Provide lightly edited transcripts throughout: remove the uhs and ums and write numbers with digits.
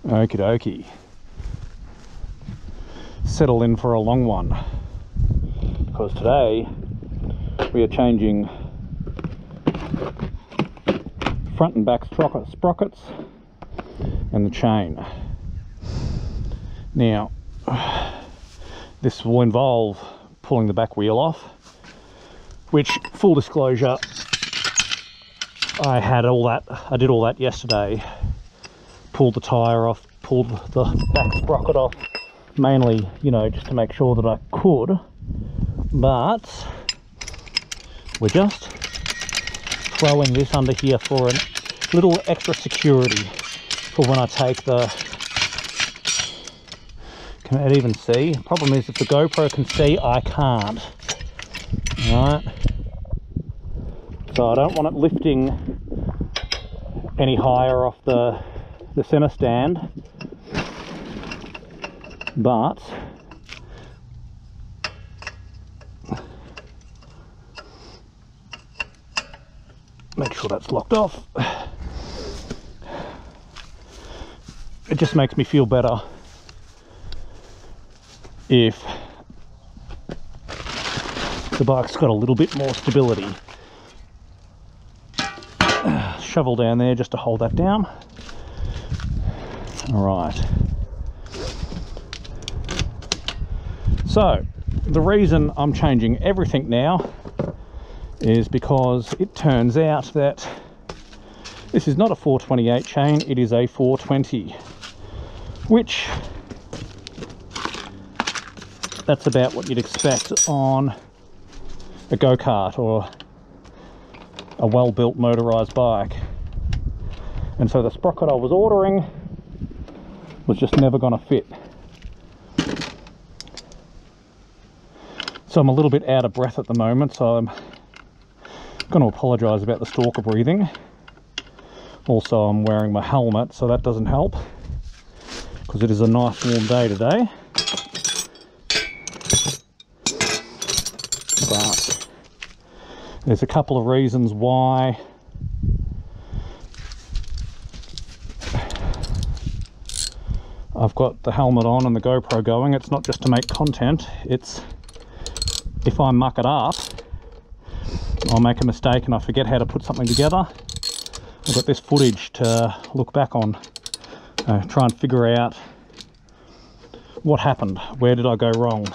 Okie dokie. Settle in for a long one, because today we are changing front and back sprockets and the chain. Now this will involve pulling the back wheel off, which, full disclosure, I did all that yesterday. Pulled the tyre off, pulled the back sprocket off, mainly, you know, just to make sure that I could, but we're just throwing this under here for a little extra security for when I take the... Can it even see? The problem is, if the GoPro can see, I can't. Alright, so I don't want it lifting any higher off the center stand, but make sure that's locked off. It just makes me feel better if the bike's got a little bit more stability. Shovel down there just to hold that down. All right. So the reason I'm changing everything now is because it turns out that this is not a 428 chain, it is a 420, which that's about what you'd expect on a go-kart or a well-built motorized bike. And so the sprocket I was ordering was just never going to fit. So I'm a little bit out of breath at the moment, so I'm going to apologise about the stalker breathing. Also, I'm wearing my helmet, so that doesn't help, because it is a nice warm day today. But there's a couple of reasons why I've got the helmet on and the GoPro going. It's not just to make content, it's if I muck it up, I'll make a mistake and I forget how to put something together, I've got this footage to look back on, try and figure out what happened, where did I go wrong.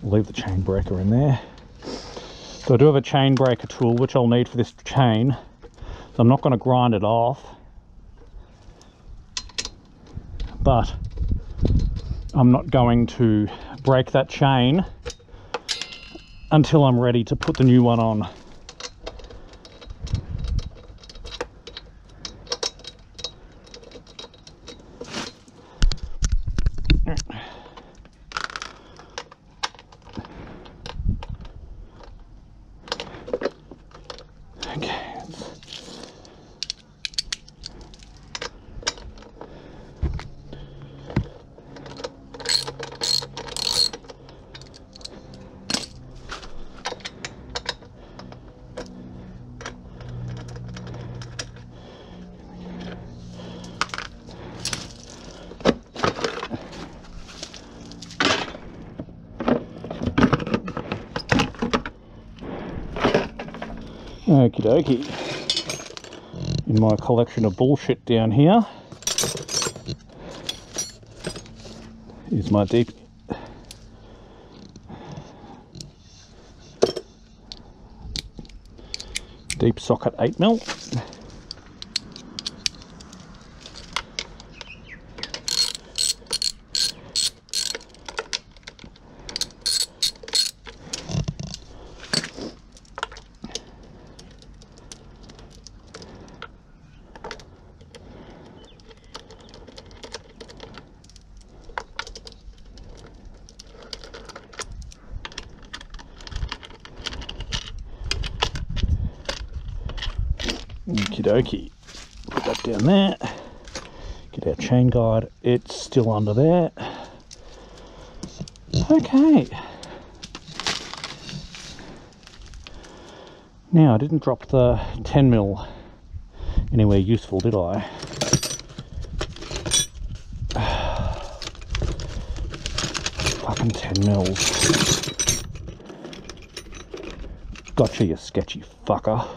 Leave the chain breaker in there. So I do have a chain breaker tool, which I'll need for this chain, so I'm not going to grind it off, but I'm not going to break that chain until I'm ready to put the new one on. Okie dokie. In my collection of bullshit down here is my deep socket 8mm. Okie dokie, put that down there, Get our chain guide, it's still under there. Okay. Now, I didn't drop the 10mm anywhere useful, did I? Fucking 10mm. Gotcha, you sketchy fucker.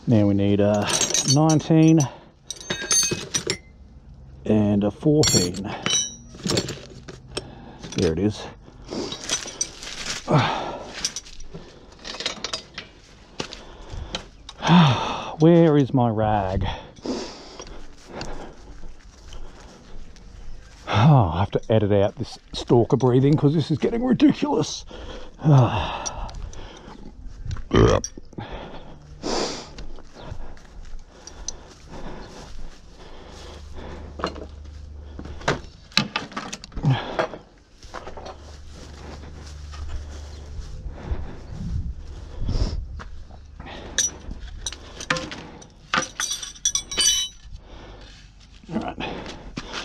Now we need a 19 and a 14. There it is. Where is my rag? Oh, I have to edit out this stalker breathing because this is getting ridiculous.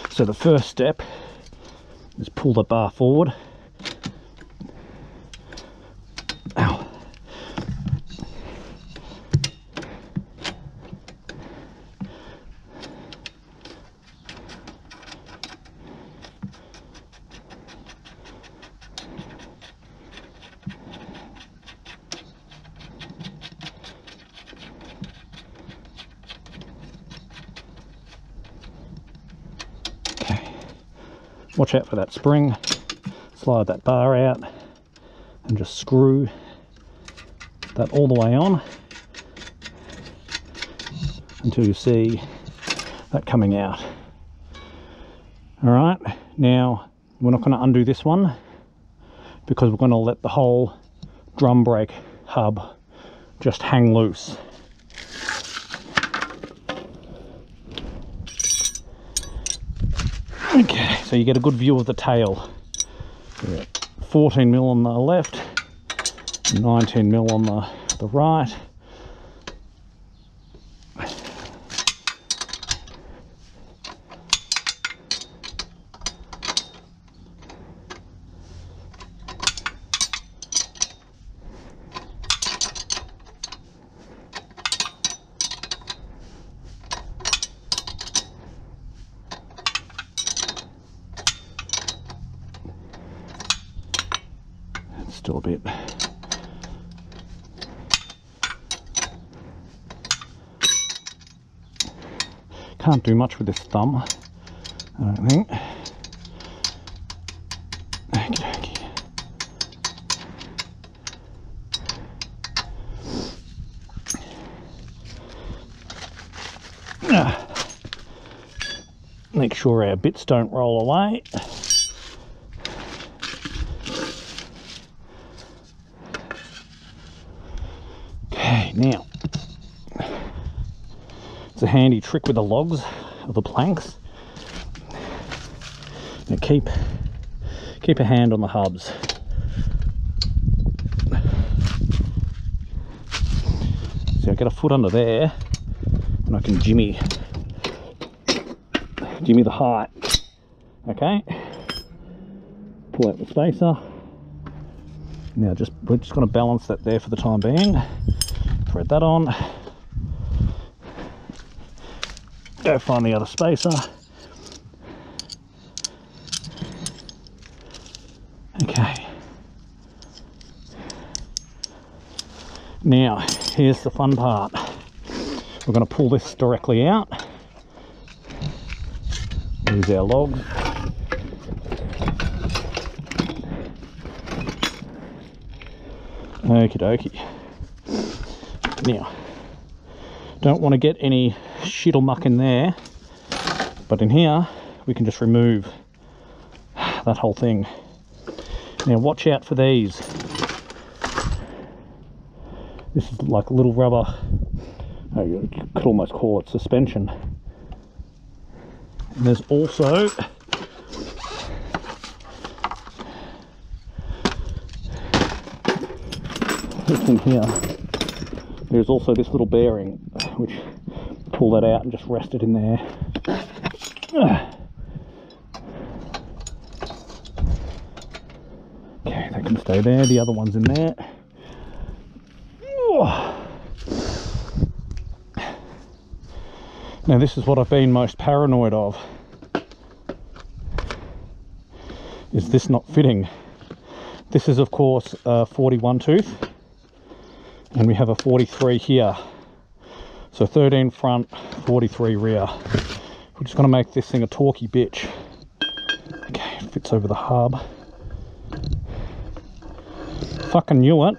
So the first step is pull the bar forward. Ow. Watch out for that spring, slide that bar out and just screw that all the way on until you see that coming out. Alright, now we're not going to undo this one because we're going to let the whole drum brake hub just hang loose. Okay, so you get a good view of the tail. 14mm on the left, 19mm on the right. Still a bit. Can't do much with this thumb, I don't think. Okay. Make sure our bits don't roll away. Now, it's a handy trick with the logs of the planks. Now keep a hand on the hubs. So I get a foot under there, and I can jimmy the height. Okay. Pull out the spacer. Now we're just going to balance that there for the time being. Thread that on, go find the other spacer, Okay. Now, here's the fun part. We're going to pull this directly out. Here's our log. Okie dokie. Now, don't want to get any shit or muck in there, but in here we can just remove that whole thing. Now watch out for these. This is like a little rubber, you could almost call it suspension. And there's also this thing here. There's also this little bearing, which pull that out and just rest it in there. Okay, that can stay there. The other one's in there. Now this is what I've been most paranoid of, is this not fitting. This is of course a 41 tooth, and we have a 43 here. So 13 front, 43 rear. We're just going to make this thing a torquey bitch. Okay, it fits over the hub. Fucking knew it,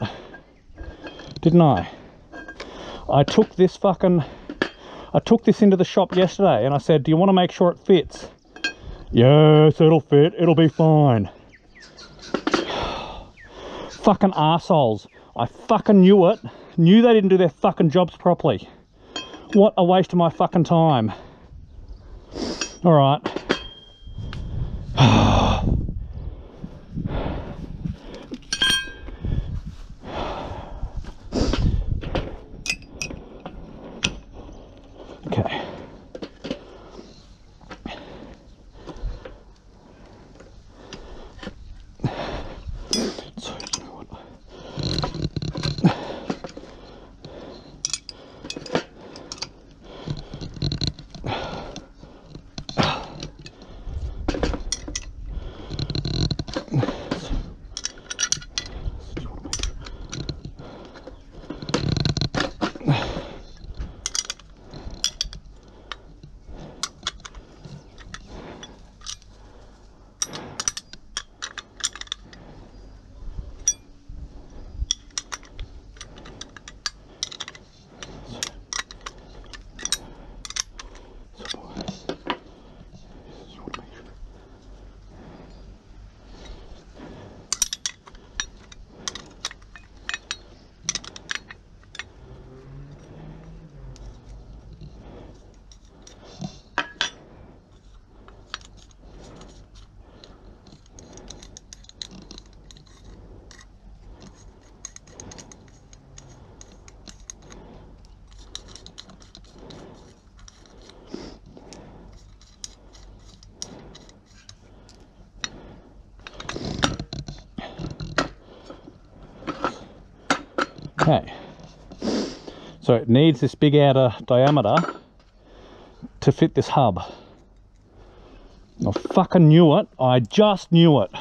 didn't I? I took this into the shop yesterday and I said, do you want to make sure it fits? Yes, it'll fit, it'll be fine. Fucking arseholes. I fucking knew it. Knew they didn't do their fucking jobs properly. What a waste of my fucking time. Alright. Okay. So, you know what? Okay, so it needs this big outer diameter to fit this hub. I fucking knew it. I just knew it.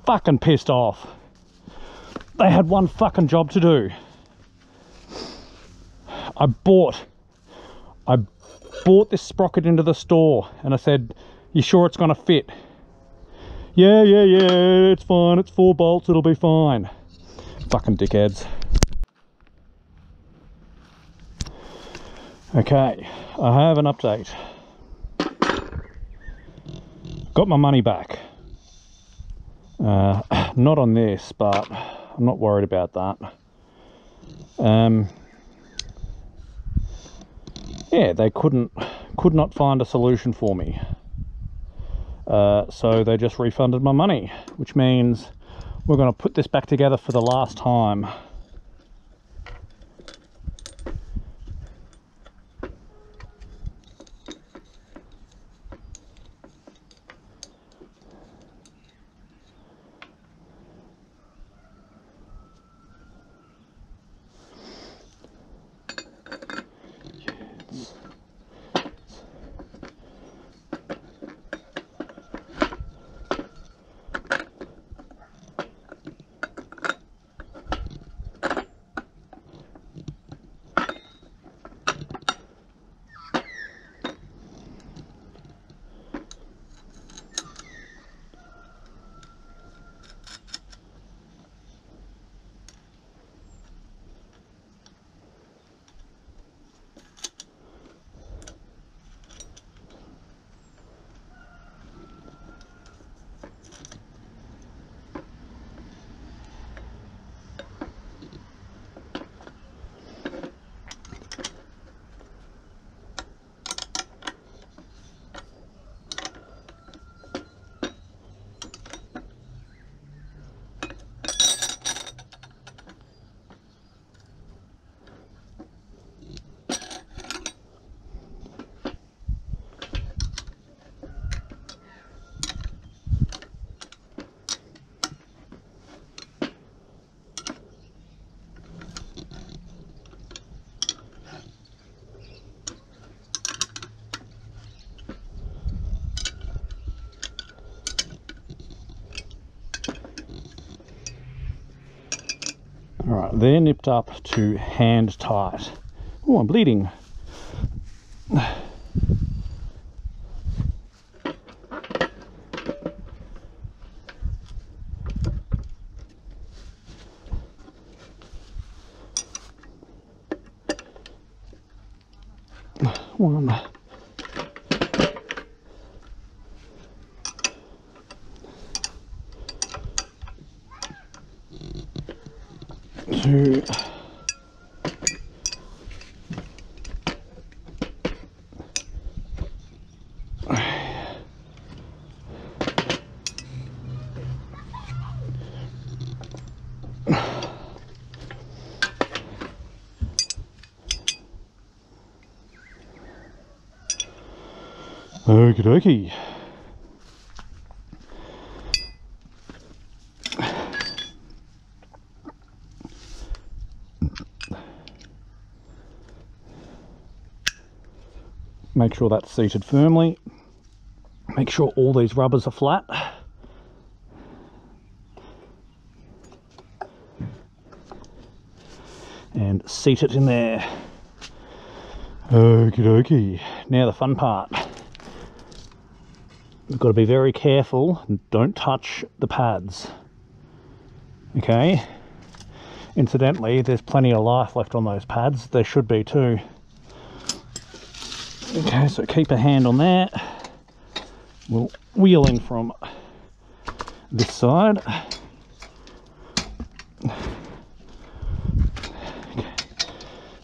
Fucking pissed off. They had one fucking job to do. I bought this sprocket into the store and I said, you sure it's gonna fit? Yeah, it's fine, it's 4 bolts, it'll be fine. Fucking dickheads. Okay, I have an update. Got my money back. Not on this, but I'm not worried about that. Yeah, they could not find a solution for me. So they just refunded my money, which means we're going to put this back together for the last time. Alright, they're nipped up to hand tight. Oh, I'm bleeding. One. Two. Okie dokie. Make sure that's seated firmly. Make sure all these rubbers are flat. And seat it in there. Okie dokie. Now the fun part. We've got to be very careful and don't touch the pads. Okay? Incidentally, there's plenty of life left on those pads. There should be too. Okay, so keep a hand on that. We'll wheel in from this side. Okay.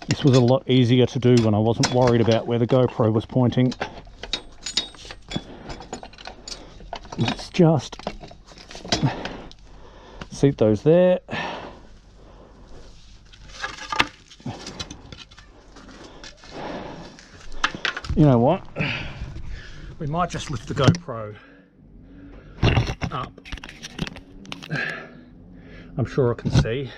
This was a lot easier to do when I wasn't worried about where the GoPro was pointing. Let's just seat those there. You know what? We might just lift the GoPro up. I'm sure I can see.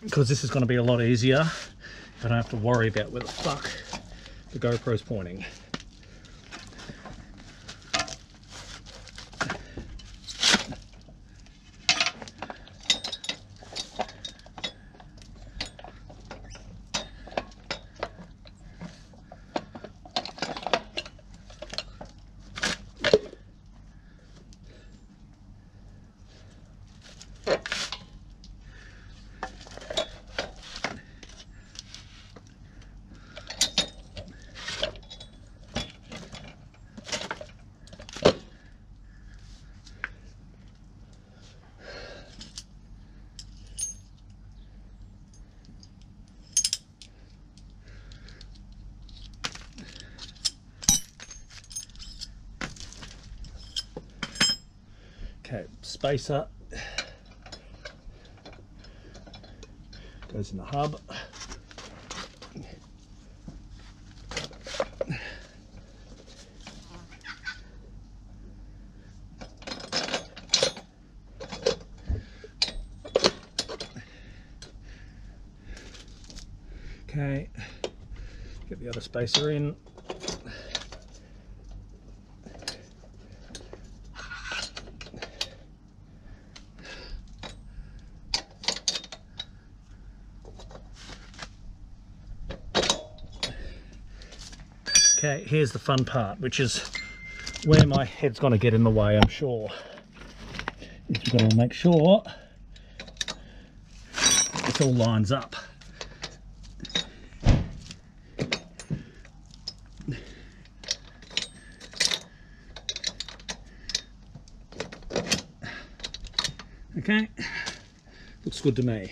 Because this is going to be a lot easier. I don't have to worry about where the fuck the GoPro's pointing. spacer goes in the hub. Okay, get the other spacer in. Okay, here's the fun part, which is where my head's going to get in the way, I'm sure. You've got to make sure it all lines up. Okay, looks good to me.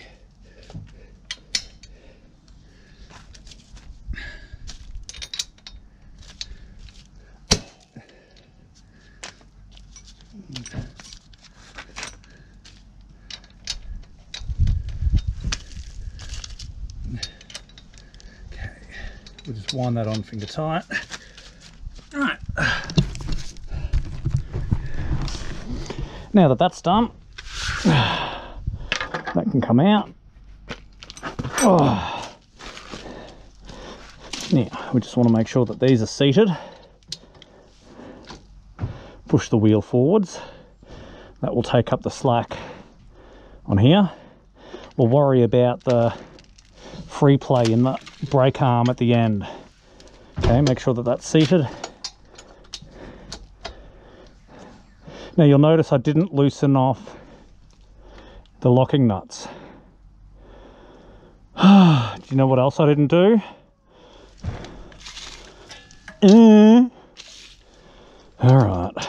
Okay, we'll just wind that on finger tight. All right. Now that that's done, that can come out. Oh. Now we just want to make sure that these are seated. Push the wheel forwards. That will take up the slack on here. We'll worry about the free play in the brake arm at the end. Okay, make sure that that's seated. Now you'll notice I didn't loosen off the locking nuts. Do you know what else I didn't do? Alright.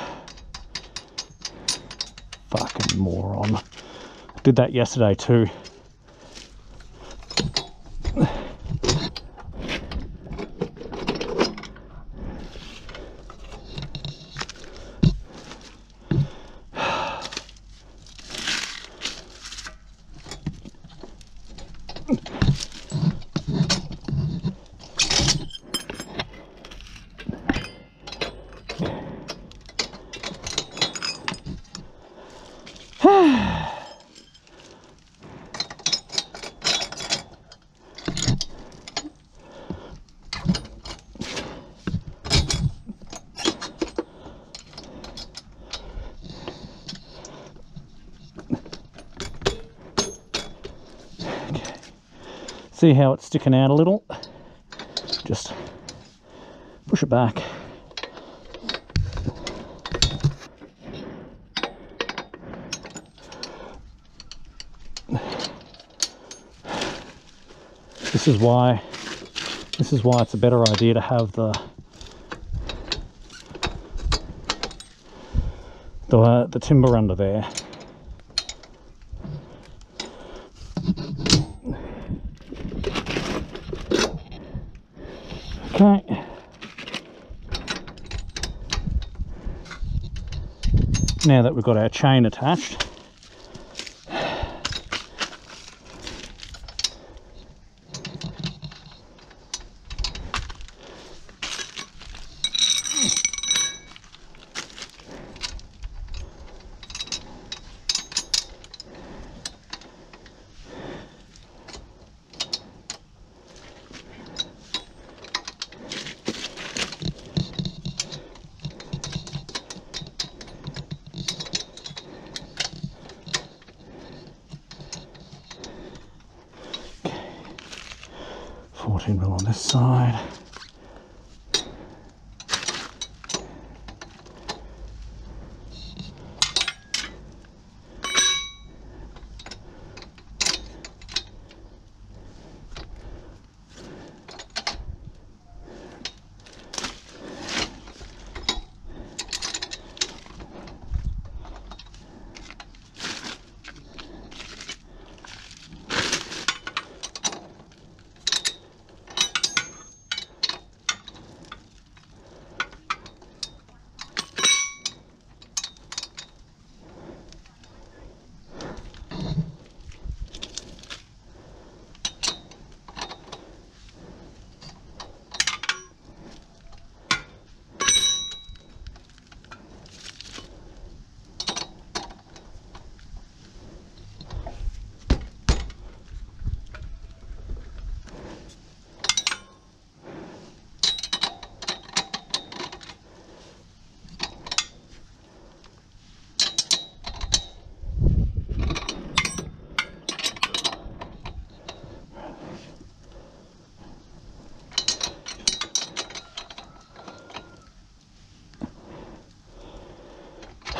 Fucking moron. I did that yesterday too. See how it's sticking out a little? Just push it back. This is why it's a better idea to have the timber under there. Okay. Now that we've got our chain attached, mil on this side.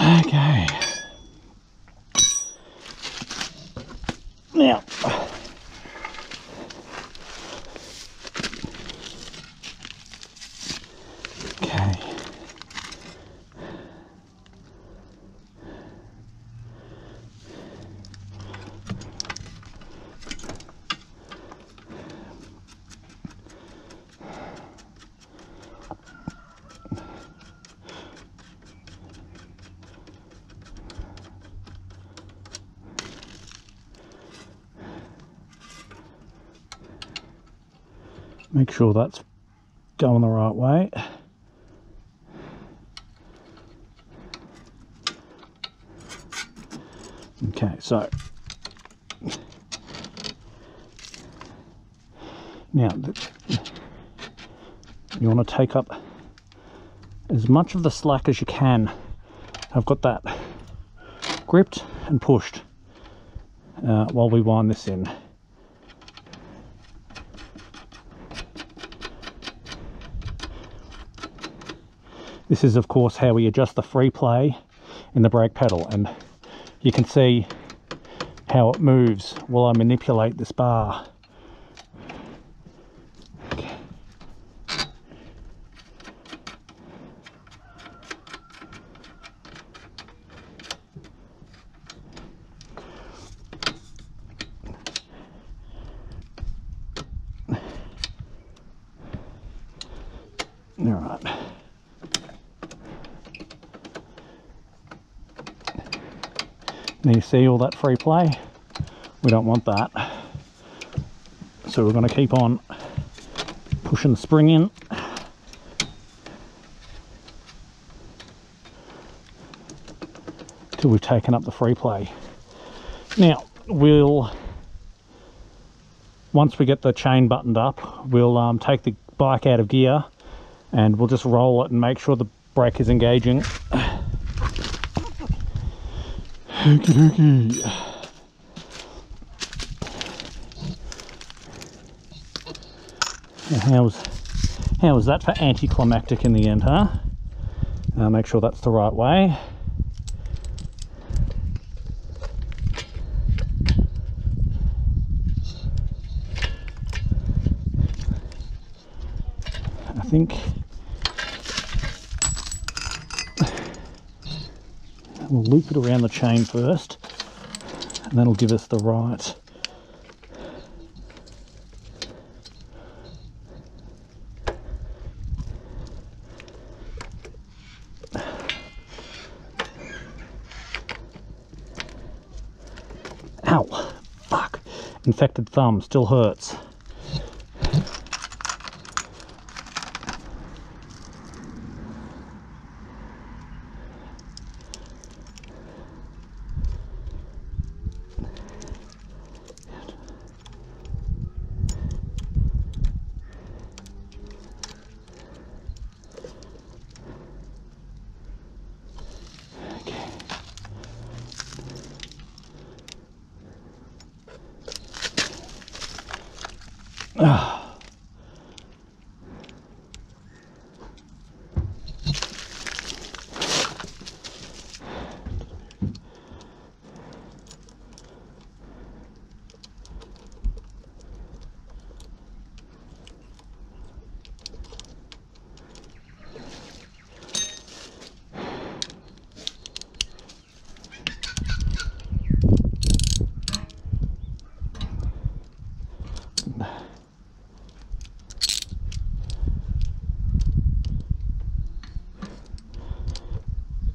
Okay. Now, okay. Make sure that's going the right way. Okay, so now you want to take up as much of the slack as you can. I've got that gripped and pushed while we wind this in. This is of course how we adjust the free play in the brake pedal, and you can see how it moves while I manipulate this bar. Okay. All right. Now you see all that free play? We don't want that. So we're going to keep on pushing the spring in. Till we've taken up the free play. Now once we get the chain buttoned up, we'll take the bike out of gear and we'll just roll it and make sure the brake is engaging. Okie dokie. How was that for anticlimactic in the end, huh? Make sure that's the right way. I think we'll loop it around the chain first, and that'll give us the right. Ow! Fuck! Infected thumb still hurts.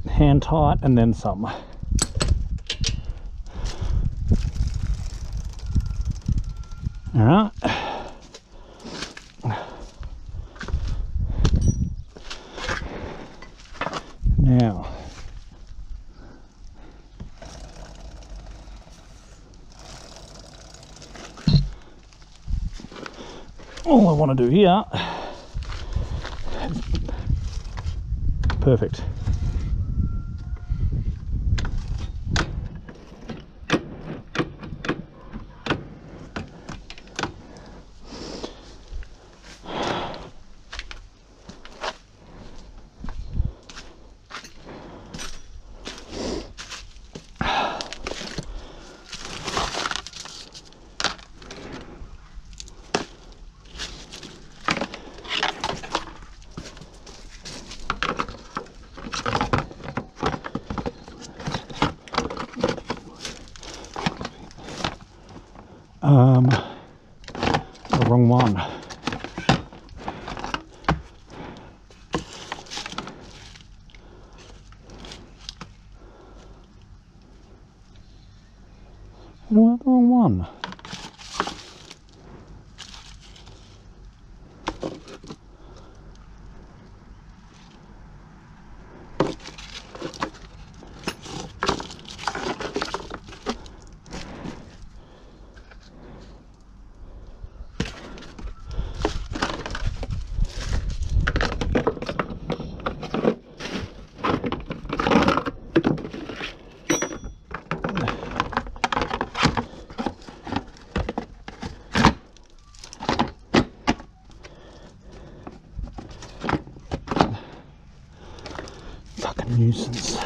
Hand tight and then some. All right. Now, all I want to do here, perfect. wrong one. Do I have the wrong one? Fucking nuisance.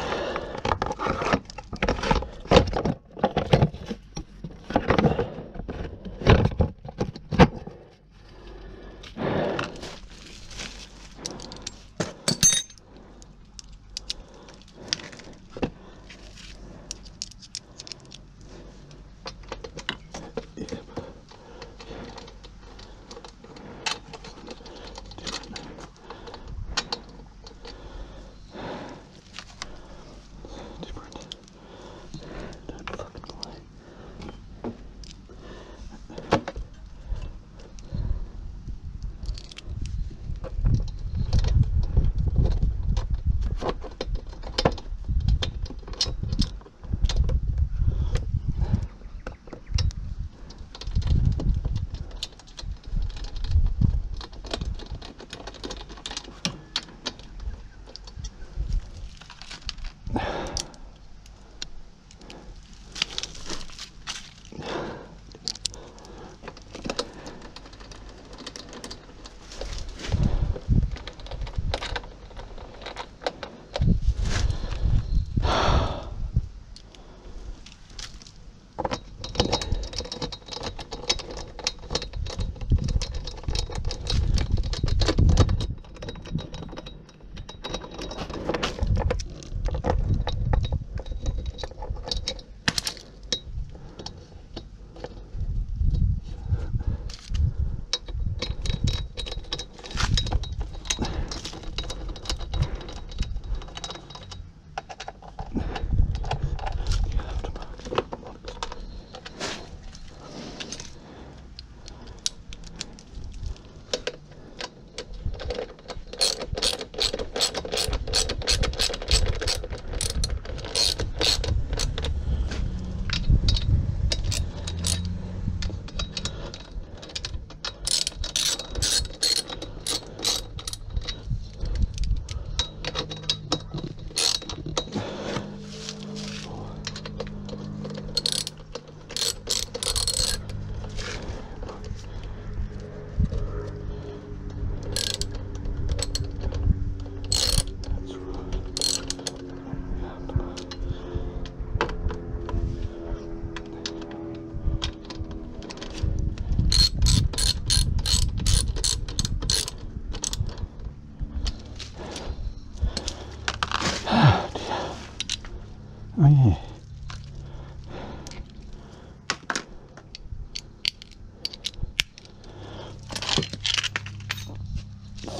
Oh yeah.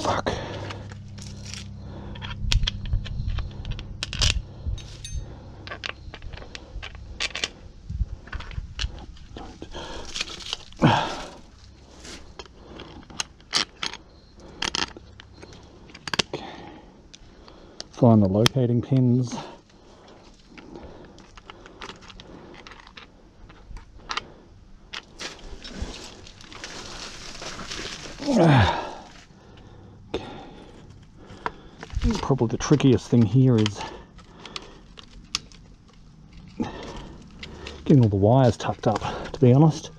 Fuck. Okay. Find the locating pins. Okay. Probably the trickiest thing here is getting all the wires tucked up, to be honest.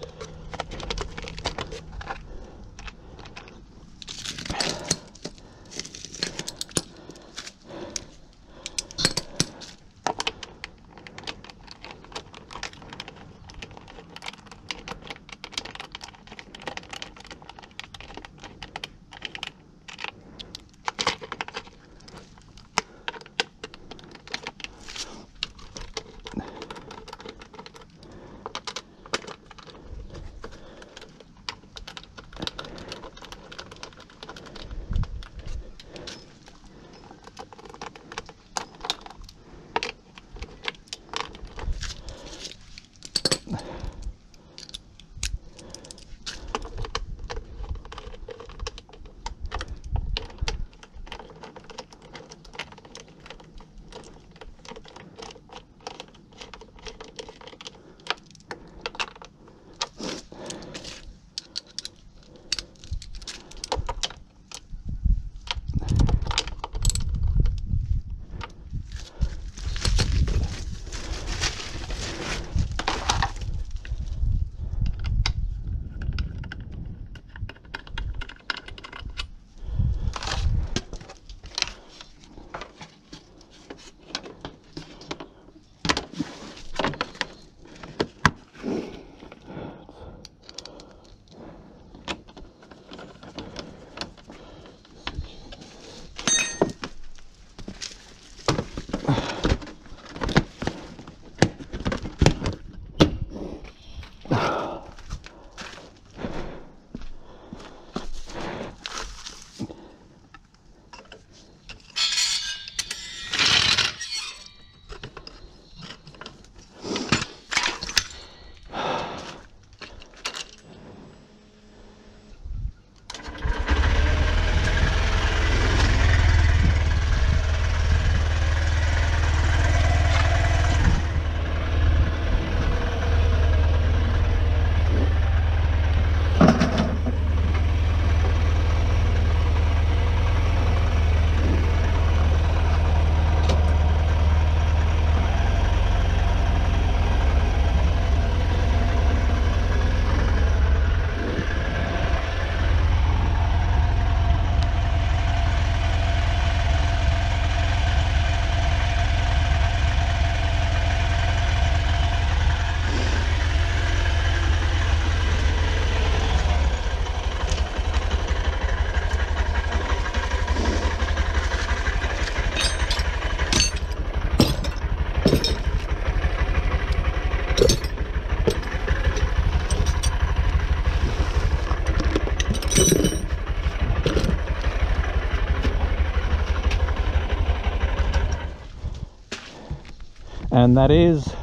and that is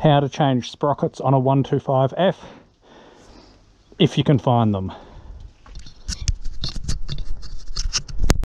how to change sprockets on a 125F if you can find them.